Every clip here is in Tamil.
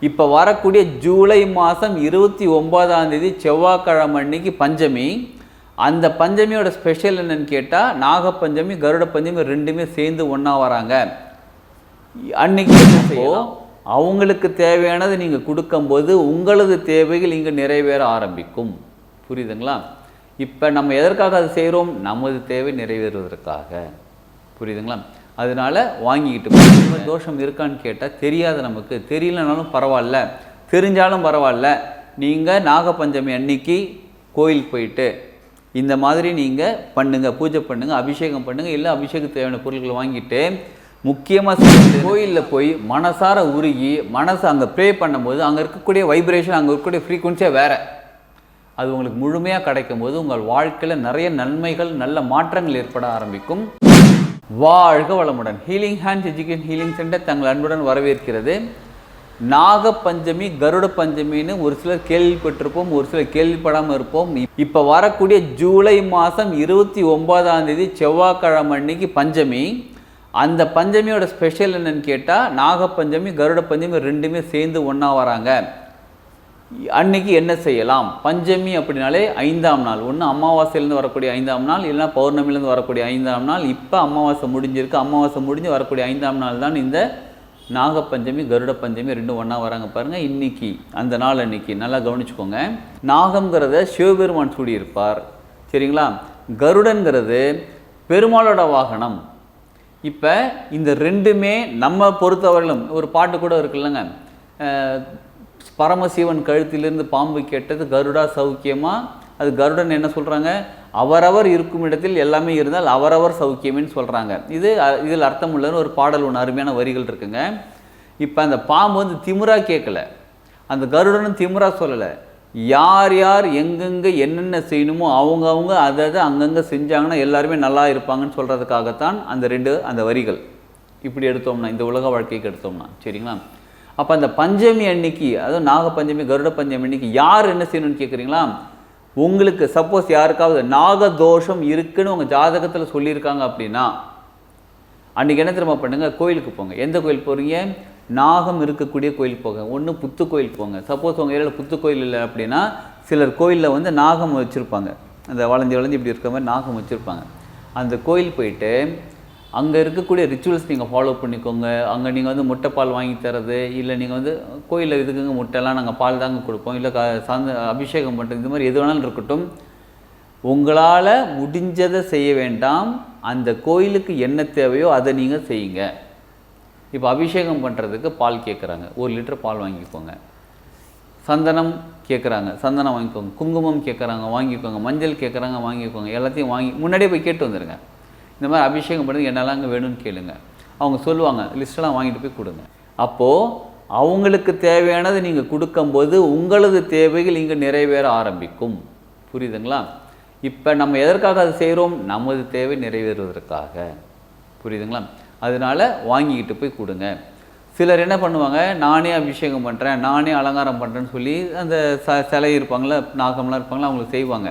இப்போ வரக்கூடிய ஜூலை மாதம் 29ஆம் தேதி செவ்வாய்க்கிழமை அன்னைக்கு பஞ்சமி. அந்த பஞ்சமியோட ஸ்பெஷல் என்னன்னு கேட்டால் நாகப்பஞ்சமி கருட பஞ்சமி ரெண்டுமே சேர்ந்து ஒன்றா வராங்க. அன்னைக்கு என்ன செய்யலாம்? அவங்களுக்கு தேவையானது நீங்கள் கொடுக்கும்போது உங்களது தேவைகள் இங்கே நிறைவேற ஆரம்பிக்கும். புரியுதுங்களா? இப்போ நம்ம எதற்காக அது செய்கிறோம்? நமது தேவை நிறைவேறுவதற்காக. புரியுதுங்களா? அதனால் வாங்கிக்கிட்டு தோஷம் இருக்கான்னு கேட்டால் தெரியாது. நமக்கு தெரியலனாலும் பரவாயில்ல, தெரிஞ்சாலும் பரவாயில்ல. நீங்கள் நாகப்பஞ்சமி அன்னைக்கு கோயிலுக்கு போயிட்டு இந்த மாதிரி நீங்கள் பண்ணுங்கள், பூஜை பண்ணுங்கள், அபிஷேகம் பண்ணுங்கள். இல்லை அபிஷேகத்துக்கு தேவையான பொருட்களை வாங்கிட்டு முக்கியமாக கோயிலில் போய் மனசார உருகி மனசை அங்கே ப்ரே பண்ணும்போது அங்கே இருக்கக்கூடிய வைப்ரேஷன், அங்கே இருக்கக்கூடிய ஃப்ரீக்குவன்சியாக வேறு. அது உங்களுக்கு முழுமையாக கிடைக்கும் போது உங்கள் வாழ்க்கையில் நிறைய நன்மைகள், நல்ல மாற்றங்கள் ஏற்பட ஆரம்பிக்கும். வாழ்க வளமுடன். Healing hands education healing centre தங்கள் அன்புடன் வரவேற்கிறது. நாகப்பஞ்சமி கருட பஞ்சமின்னு ஒரு சிலர் கேள்விப்பட்டிருப்போம், ஒரு சிலர் கேள்விப்படாமல் இருப்போம். இப்போ வரக்கூடிய ஜூலை மாதம் 29ஆம் தேதி செவ்வாய்க்கிழமை அன்னைக்கு பஞ்சமி. அந்த பஞ்சமியோட ஸ்பெஷல் என்னன்னு கேட்டால் நாகப்பஞ்சமி கருட பஞ்சமி ரெண்டுமே சேர்ந்து ஒன்றா வராங்க. அன்னைக்கு என்ன செய்யலாம்? பஞ்சமி அப்படின்னாலே 5ஆம் நாள். ஒன்று அமாவாசையிலேருந்து வரக்கூடிய 5ஆம் நாள், இல்லைனா பௌர்ணமிலேருந்து வரக்கூடிய 5ஆம் நாள். இப்போ அமாவாசை முடிஞ்சிருக்கு. அமாவாசை முடிஞ்சு வரக்கூடிய 5ஆம் நாள் தான் இந்த நாகப்பஞ்சமி கருட பஞ்சமி ரெண்டும் ஒன்றா வராங்க. பாருங்கள், இன்னைக்கு அந்த நாள் அன்னைக்கு நல்லா கவனிச்சுக்கோங்க. நாகம்ங்கிறத சிவபெருமான் சூடியிருப்பார். சரிங்களா? கருடன்கிறது பெருமாளோட வாகனம். இப்போ இந்த ரெண்டுமே நம்ம பொறுத்தவரையிலும் ஒரு பாட்டு கூட இருக்குல்லங்க, பரமசிவன் கழுத்திலிருந்து பாம்பு கேட்டது கருடா சௌக்கியமா. அது கருடன் என்ன சொல்கிறாங்க? அவரவர் இருக்கும் இடத்தில் எல்லாமே இருந்தால் அவரவர் சௌக்கியம்னு சொல்கிறாங்க. இதில் அர்த்தம் உள்ளன்னு ஒரு பாடல் ஒன்று அருமையான வரிகள் இருக்குங்க. இப்போ அந்த பாம்பு வந்து திமிரா கேட்கல, அந்த கருடனும் திமிரா சொல்லலை. யார் யார் எங்கெங்கே என்னென்ன செய்யணுமோ அவங்க அதை அங்கங்கே செஞ்சாங்கன்னா எல்லாருமே நல்லா இருப்பாங்கன்னு சொல்கிறதுக்காகத்தான் அந்த வரிகள். இப்படி எடுத்தோம்னா இந்த உலக வாழ்க்கைக்கு எடுத்தோம்னா சரிங்களா? அப்போ அந்த பஞ்சமி அன்னைக்கு, அதுவும் நாகப்பஞ்சமி கருட பஞ்சமி அன்னைக்கு யார் என்ன செய்யணும்னு கேட்குறீங்களா? உங்களுக்கு சப்போஸ் யாருக்காவது நாகதோஷம் இருக்குன்னு உங்கள் ஜாதகத்தில் சொல்லியிருக்காங்க அப்படின்னா அன்றைக்கி என்ன திரும்ப பண்ணுங்கள்? கோயிலுக்கு போங்க. எந்த கோயில் போகிறீங்க? நாகம் இருக்கக்கூடிய கோயிலுக்கு போங்க. ஒன்று புத்து கோயிலுக்கு போங்க. சப்போஸ் உங்கள் ஏரியாவில் புத்து கோயில் இல்லை அப்படின்னா சிலர் கோயிலில் வந்து நாகம் வச்சுருப்பாங்க. அந்த வளைஞ்சி இப்படி இருக்கிற மாதிரி நாகம் வச்சுருப்பாங்க. அந்த கோயில் போயிட்டு அங்கே இருக்கக்கூடிய ரிச்சுவல்ஸ் நீங்கள் ஃபாலோ பண்ணிக்கோங்க. அங்கே நீங்கள் வந்து முட்டை பால் வாங்கி தரது, இல்லை நீங்கள் வந்து கோயிலில் இதுக்குங்க முட்டைலாம் நாங்கள் பால் தாங்க கொடுப்போம், இல்லை அபிஷேகம் பண்ணுறது, இந்த மாதிரி எது வேணாலும் இருக்கட்டும். உங்களால் முடிஞ்சதை செய்ய வேண்டாம். அந்த கோயிலுக்கு என்ன தேவையோ அதை நீங்கள் செய்யுங்க. இப்போ அபிஷேகம் பண்ணுறதுக்கு பால் கேட்குறாங்க, 1 லிட்டர் பால் வாங்கிக்கோங்க. சந்தனம் கேட்குறாங்க, சந்தனம் வாங்கிக்கோங்க. குங்குமம் கேட்குறாங்க, வாங்கிக்கோங்க. மஞ்சள் கேட்குறாங்க, வாங்கிக்கோங்க. எல்லாத்தையும் வாங்கி முன்னாடியே போய் கேட்டு வந்துடுங்க. இந்த மாதிரி அபிஷேகம் பண்ணுறது என்னெல்லாம் அங்கே வேணும்னு கேளுங்க. அவங்க சொல்லுவாங்க, லிஸ்ட்டெல்லாம் வாங்கிட்டு போய் கொடுங்க. அப்போது அவங்களுக்கு தேவையானது நீங்கள் கொடுக்கும்போது உங்களது தேவைகள் இங்கே நிறைவேற ஆரம்பிக்கும். புரியுதுங்களா? இப்போ நம்ம எதற்காக அது செய்கிறோம்? நமது தேவை நிறைவேறுவதற்காக. புரியுதுங்களா? அதனால் வாங்கிக்கிட்டு போய் கொடுங்க. சிலர் என்ன பண்ணுவாங்க, நானே அபிஷேகம் பண்ணுறேன், நானே அலங்காரம் பண்ணுறேன்னு சொல்லி அந்த சிலை இருப்பாங்களே, நாகம்லாம் இருப்பாங்களா, அவங்களுக்கு செய்வாங்க.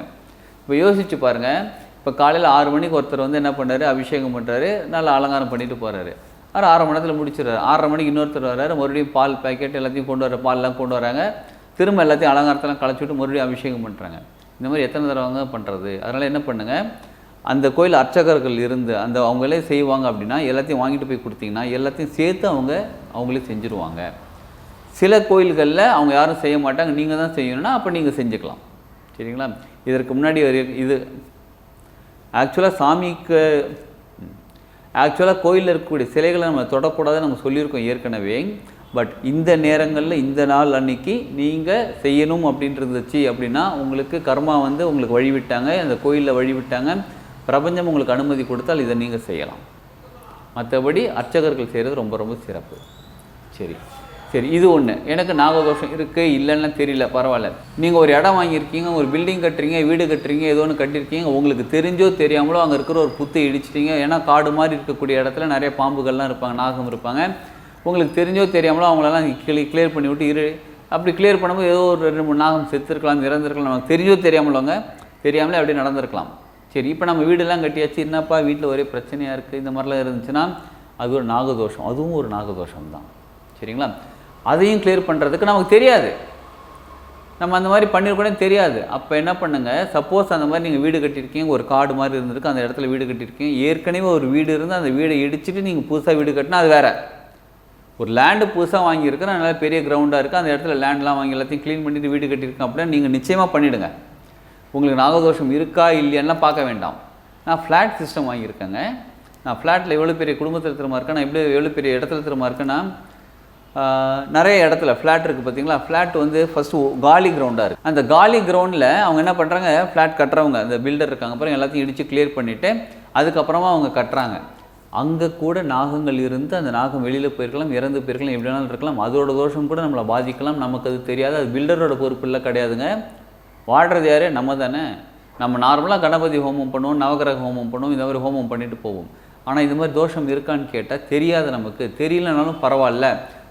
இப்போ யோசிச்சு பாருங்கள். இப்போ காலையில் 6 மணிக்கு ஒருத்தர் வந்து என்ன பண்ணுறாரு? அபிஷேகம் பண்ணுறாரு, நல்லா அலங்காரம் பண்ணிட்டு போகிறாரு. அவர் 1/2 மணி நேரத்தில் முடிச்சிடுறாரு. 6:30 மணிக்கு இன்னொருத்தர் வர்றாரு, மறுபடியும் பால் பேக்கெட் எல்லாத்தையும் கொண்டு வர, பால்லாம் கொண்டு வராங்க. திரும்ப எல்லாத்தையும் அலங்காரத்தெல்லாம் களைச்சிவிட்டு மறுபடியும் அபிஷேகம் பண்ணுறாங்க. இந்த மாதிரி எத்தனை தடவை பண்ணுறது? அதனால் என்ன பண்ணுங்கள், அந்த கோயில் அர்ச்சகர்கள் இருந்து அவங்களே செய்வாங்க அப்படின்னா எல்லாத்தையும் வாங்கிட்டு போய் கொடுத்தீங்கன்னா எல்லாத்தையும் சேர்த்து அவங்களே செஞ்சுருவாங்க. சில கோயில்களில் அவங்க யாரும் செய்ய மாட்டாங்க, நீங்கள் தான் செய்யணும்னா அப்போ நீங்கள் செஞ்சுக்கலாம். சரிங்களா? இதற்கு முன்னாடி இது ஆக்சுவலாக கோயிலில் இருக்கக்கூடிய சிலைகளை நம்ம தொடக்கூடாதுன்னு நம்ம சொல்லியிருக்கோம் ஏற்கனவே. பட் இந்த நேரங்களில் இந்த நாள் அன்னைக்கு நீங்கள் செய்யணும் அப்படின்றது அப்படின்னா உங்களுக்கு கர்மா வந்து உங்களுக்கு வழிவிட்டாங்க, அந்த கோயிலில் வழிவிட்டாங்க, பிரபஞ்சம் உங்களுக்கு அனுமதி கொடுத்தால் இதை நீங்கள் செய்யலாம். மற்றபடி அர்ச்சகர்கள் செய்கிறது ரொம்ப ரொம்ப சிறப்பு. சரி இது ஒன்று. எனக்கு நாகதோஷம் இருக்குது இல்லைன்னா தெரியல, பரவாயில்ல. நீங்கள் ஒரு இடம் வாங்கியிருக்கீங்க, ஒரு பில்டிங் கட்டுறீங்க, வீடு கட்டுறீங்க, ஏதோ ஒன்று கட்டியிருக்கீங்க, உங்களுக்கு தெரிஞ்சோ தெரியாமலோ அங்கே இருக்கிற ஒரு புத்தை இடிச்சிட்டிங்க. ஏன்னா காடு மாதிரி இருக்கக்கூடிய இடத்துல நிறைய பாம்புகள்லாம் இருப்பாங்க, நாகம் இருப்பாங்க. உங்களுக்கு தெரிஞ்சோ தெரியாமலோ அவங்களெல்லாம் கிளியர் பண்ணி விட்டு அப்படி கிளியர் பண்ணும்போது ஏதோ ஒரு 2-3 நாகம் செத்துருக்கலாம், இறந்துருக்கலாம். நமக்கு தெரிஞ்சோ தெரியாமலே அப்படியே நடந்திருக்கலாம். சரி, இப்போ நம்ம வீடெல்லாம் கட்டியாச்சு, என்னப்பா வீட்டில் ஒரே பிரச்சனையாக இருக்குது, இந்த மாதிரிலாம் இருந்துச்சுன்னா அது ஒரு நாகதோஷம். அதுவும் ஒரு நாகதோஷம் தான். சரிங்களா? அதையும் கிளியர் பண்ணுறதுக்கு நமக்கு தெரியாது. நம்ம அந்த மாதிரி பண்ணியிருக்கோன்னே தெரியாது. அப்போ என்ன பண்ணுங்கள், சப்போஸ் அந்த மாதிரி நீங்கள் வீடு கட்டியிருக்கீங்க, ஒரு காடு மாதிரி இருந்திருக்கு, அந்த இடத்துல வீடு கட்டியிருக்கீங்க, ஏற்கனவே ஒரு வீடு இருந்து அந்த வீடை இடிச்சிட்டு நீங்கள் புதுசாக வீடு கட்டினா அது வேறு. ஒரு லேண்டு புதுசாக வாங்கியிருக்கேன், நல்லா பெரிய கிரவுண்டாக இருக்குது, அந்த இடத்துல லேண்ட்லாம் வாங்கி எல்லாத்தையும் க்ளீன் பண்ணிவிட்டு வீடு கட்டியிருக்கேன் அப்படின்னா நீங்கள் நிச்சயமாக பண்ணிவிடுங்க. உங்களுக்கு நாகதோஷம் இருக்கா இல்லையான்லாம் பார்க்க வேண்டாம். நான் ஃப்ளாட் சிஸ்டம் வாங்கியிருக்கேங்க. நான் ஃப்ளாட்டில் எவ்வளோ பெரிய குடும்பத்தில் திரும்ப இருக்கேன், நான் எவ்வளோ பெரிய இடத்துல திரும்ப இருக்கேன்னா, நிறைய இடத்துல ஃப்ளாட் இருக்குது பார்த்தீங்களா. ஃப்ளாட் வந்து ஃபஸ்ட்டு காலி கிரவுண்டாக இருக்குது. அந்த காலி கிரவுண்டில் அவங்க என்ன பண்ணுறாங்க, ஃப்ளாட் கட்டுறவங்க அந்த பில்டர் இருக்காங்க, அப்புறம் எல்லாத்தையும் இடித்து கிளியர் பண்ணிவிட்டு அதுக்கப்புறமா அவங்க கட்டுறாங்க. அங்கே கூட நாகங்கள் இருந்து அந்த நாகம் வெளியில் போயிருக்கலாம், இறந்து போயிருக்கலாம், எப்படி வேணாலும் இருக்கலாம். அதோட தோஷம் கூட நம்மளை பாதிக்கலாம், நமக்கு அது தெரியாது. அது பில்டரோட பொறுப்பு இல்லை, கிடையாதுங்க. வாழ்கிறது யார், நம்ம தானே. நம்ம நார்மலாக கணபதி ஹோமம் பண்ணுவோம், நவகிரக ஹோமம் பண்ணுவோம், இந்த மாதிரி ஹோமம் பண்ணிட்டு போவோம். ஆனால் இந்த மாதிரி தோஷம் இருக்கான்னு கேட்டால் தெரியாது. நமக்கு தெரியலனாலும் பரவாயில்ல,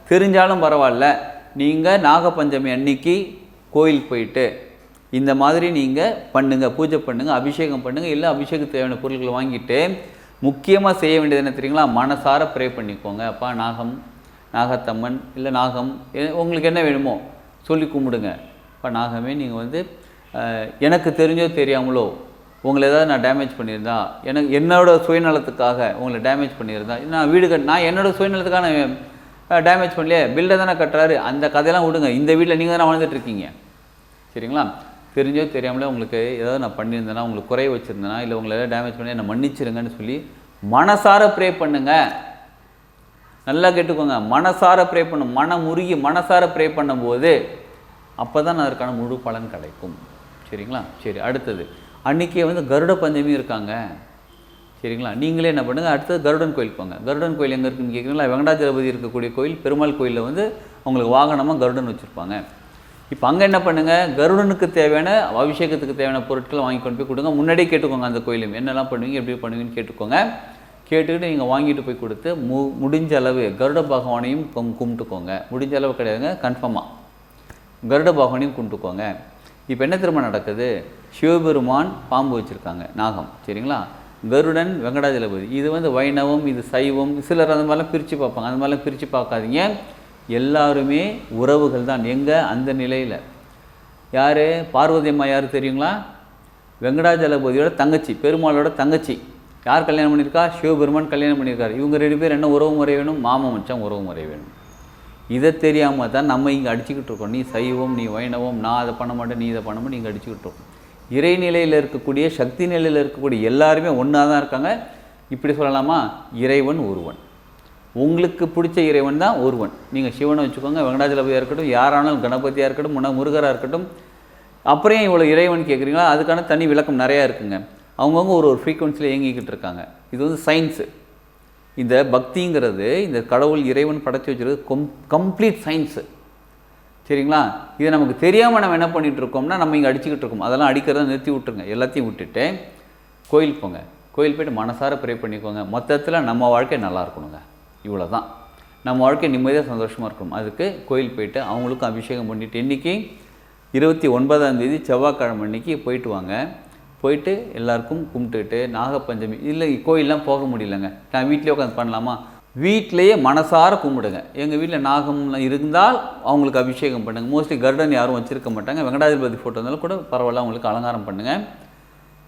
தெரிஞ்சாலும் பரவாயில்ல. நீங்கள் நாகப்பஞ்சமி அன்னைக்கு கோயிலுக்கு போயிட்டு இந்த மாதிரி நீங்கள் பண்ணுங்கள், பூஜை பண்ணுங்கள், அபிஷேகம் பண்ணுங்கள். இல்லை அபிஷேகத்துக்கு தேவையான பொருட்களை வாங்கிட்டு முக்கியமாக செய்ய வேண்டியது என்ன தெரியுங்களா, மனசார ப்ரே பண்ணிக்கோங்க. அப்பா நாகம், நாகத்தம்மன், இல்லை நாகம், உங்களுக்கு என்ன வேணுமோ சொல்லி கும்பிடுங்க. அப்பா நாகமே, நீங்கள் வந்து எனக்கு தெரிஞ்சோ தெரியாமலோ உங்களை ஏதாவது நான் டேமேஜ் பண்ணியிருந்தா, என்னோடய சுயநலத்துக்காக உங்களை டேமேஜ் பண்ணியிருந்தா, நான் வீடு நான் என்னோடய சுயநலத்துக்காக நான் டேமேஜ் பண்ணலையே, பில்டர் தானே கட்டுறாரு, அந்த கதையெல்லாம் விடுங்க. இந்த வீட்டில் நீங்கள் தானே வாழ்ந்துட்டுருக்கீங்க, சரிங்களா. தெரிஞ்சோ தெரியாமலே உங்களுக்கு ஏதாவது நான் பண்ணியிருந்தேன்னா, உங்களுக்கு குறைய வச்சுருந்தேன்னா, இல்லை உங்களை ஏதாவது டேமேஜ் பண்ணி என்னை மன்னிச்சிருங்கன்னு சொல்லி மனசார ப்ரே பண்ணுங்கள். நல்லா கேட்டுக்கோங்க, மனசார ப்ரே பண்ணும். மனம் உருகி மனசார ப்ரே பண்ணும்போது அப்போ தான் அதற்கான முழு பலன் கிடைக்கும், சரிங்களா. சரி, அடுத்தது அன்றைக்கே வந்து கருட பஞ்சமி இருக்காங்க, சரிங்களா. நீங்களே என்ன பண்ணுங்கள், அடுத்தது கருடன் கோயில் போங்க. கருடன் கோயில் எங்கே இருக்குன்னு கேட்குறீங்களா, வெங்கடாஜலபதி இருக்கக்கூடிய கோயில், பெருமாள் கோயிலில் வந்து உங்களுக்கு வாகனமாக கருடன் வச்சுருப்பாங்க. இப்போ அங்கே என்ன பண்ணுங்கள், கருடனுக்கு தேவையான அபிஷேகத்துக்கு தேவையான பொருட்களை வாங்கி கொண்டு போய் கொடுங்க. முன்னாடியே கேட்டுக்கோங்க, அந்த கோயிலும் என்னெல்லாம் பண்ணுவீங்க, எப்படி பண்ணுவீங்கன்னு கேட்டுக்கோங்க. கேட்டுக்கிட்டு நீங்கள் வாங்கிட்டு போய் கொடுத்து முடிஞ்ச அளவு கருட பகவானையும் கும்பிட்டுக்கோங்க. முடிஞ்ச அளவு கிடையாதுங்க, கன்ஃபார்மாக கருட பகவானையும் கும்பிட்டுக்கோங்க. இப்போ என்ன திரும்ப நடக்குது, சிவபெருமான் பாம்பு வச்சுருக்காங்க, நாகம், சரிங்களா. கருடன் வெங்கடாஜலபதி, இது வந்து வைணவம், இது சைவம். சிலர் அந்த மாதிரிலாம் பிரித்து பார்ப்பாங்க, அந்த மாதிரிலாம் பிரித்து பார்க்காதீங்க. எல்லாருமே உறவுகள் தான். எங்கே, அந்த நிலையில். யார், பார்வதி அம்மா யார் தெரியுங்களா, வெங்கடாஜலபதியோட தங்கச்சி, பெருமாளோட தங்கச்சி. யார் கல்யாணம் பண்ணியிருக்கா, சிவபெருமான் கல்யாணம் பண்ணியிருக்காரு. இவங்க 2 பேர் என்ன உறவு முறை வேணும், மாமா மச்சான் உறவு முறை வேணும். இதை தெரியாமல் தான் நம்ம இங்கே அடிச்சுக்கிட்டு இருக்கோம். நீ சைவம், நீ வைணவம், நான் அதை பண்ண மாட்டேன், நீ இதை பண்ண மாட்டேன், நீங்கள் அடிச்சுக்கிட்டு இருக்கோம். இறைநிலையில் இருக்கக்கூடிய, சக்தி நிலையில் இருக்கக்கூடிய எல்லாருமே ஒன்றா தான் இருக்காங்க. இப்படி சொல்லலாமா, இறைவன் ஒருவன். உங்களுக்கு பிடிச்ச இறைவன் தான் ஒருவன். நீங்கள் சிவனை வச்சுக்கோங்க, வெங்கடாஜலபதியாக இருக்கட்டும், யாரானாலும் கணபதியாக இருக்கட்டும், முருகராக இருக்கட்டும். அப்புறம் இவ்வளோ இறைவன் கேட்குறீங்களா, அதுக்கான தனி விளக்கம் நிறையா இருக்குங்க. அவங்கவுங்க ஒரு ஃப்ரீக்வன்சியில் இயங்கிக்கிட்டு இருக்காங்க. இது வந்து சயின்ஸு. இந்த பக்திங்கிறது, இந்த கடவுள் இறைவன் படைச்சி வச்சுருது கம்ப்ளீட் சயின்ஸு, சரிங்களா. இதை நமக்கு தெரியாமல் நம்ம என்ன பண்ணிகிட்டு இருக்கோம்னா, நம்ம இங்கே அடிச்சுக்கிட்டு இருக்கோம். அதெல்லாம் அடிக்கிறத நிறுத்தி விட்டுருங்க. எல்லாத்தையும் விட்டுட்டு கோயில் போங்க. கோயில் போய்ட்டு மனசார ப்ரே பண்ணிக்கோங்க. மொத்தத்தில் நம்ம வாழ்க்கை நல்லா இருக்கணுங்க, இவ்வளோ தான். நம்ம வாழ்க்கை நிம்மதியாக சந்தோஷமாக இருக்கணும். அதுக்கு கோயில் போய்ட்டு அவங்களுக்கும் அபிஷேகம் பண்ணிவிட்டு, இன்றைக்கி 29ஆம் தேதி செவ்வாய்க்கிழமை அன்றைக்கி போயிட்டு வாங்க. போயிட்டு எல்லாருக்கும் கும்பிட்டுட்டு, நாகப்பஞ்சமி இல்லை கோயிலெலாம் போக முடியலங்க, நான் வீட்டிலே உட்காந்து பண்ணலாமா, வீட்டிலையே மனசார கும்பிடுங்க. எங்கள் வீட்டில் நாகம் இருந்தால் அவங்களுக்கு அபிஷேகம் பண்ணுங்கள். மோஸ்ட்லி கருடன் யாரும் வச்சுருக்க மாட்டாங்க. வெங்கடாஜலபதி ஃபோட்டோ இருந்தாலும் கூட பரவாயில்ல, அவங்களுக்கு அலங்காரம் பண்ணுங்கள்.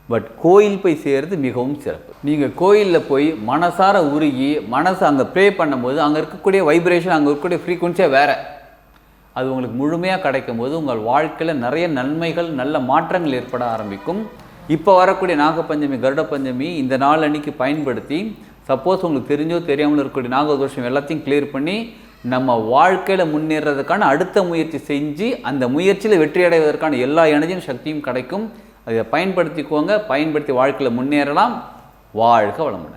பட் கோயில் போய் செய்கிறது மிகவும் சிறப்பு. நீங்கள் கோயிலில் போய் மனசார உருகி மனசை அங்கே ப்ரே பண்ணும்போது அங்கே இருக்கக்கூடிய வைப்ரேஷன், அங்கே இருக்கக்கூடிய ஃப்ரீக்குவன்சியாக வேறு. அது உங்களுக்கு முழுமையாக கிடைக்கும் போது உங்கள் வாழ்க்கையில் நிறைய நன்மைகள், நல்ல மாற்றங்கள் ஏற்பட ஆரம்பிக்கும். இப்போ வரக்கூடிய நாகப்பஞ்சமி, கருட பஞ்சமி, இந்த நாள் அன்றைக்கி பயன்படுத்தி, சப்போஸ் உங்களுக்கு தெரிஞ்சோ தெரியாமல் இருக்கக்கூடிய நாகதோஷம் எல்லாத்தையும் கிளியர் பண்ணி நம்ம வாழ்க்கையில் முன்னேறதுக்கான அடுத்த முயற்சி செஞ்சு, அந்த முயற்சியில் வெற்றி அடைவதற்கான எல்லா எனர்ஜியும் சக்தியும் கிடைக்கும். அதை பயன்படுத்திக்கோங்க. பயன்படுத்தி வாழ்க்கையில் முன்னேறலாம். வாழ்க வளமுடன்.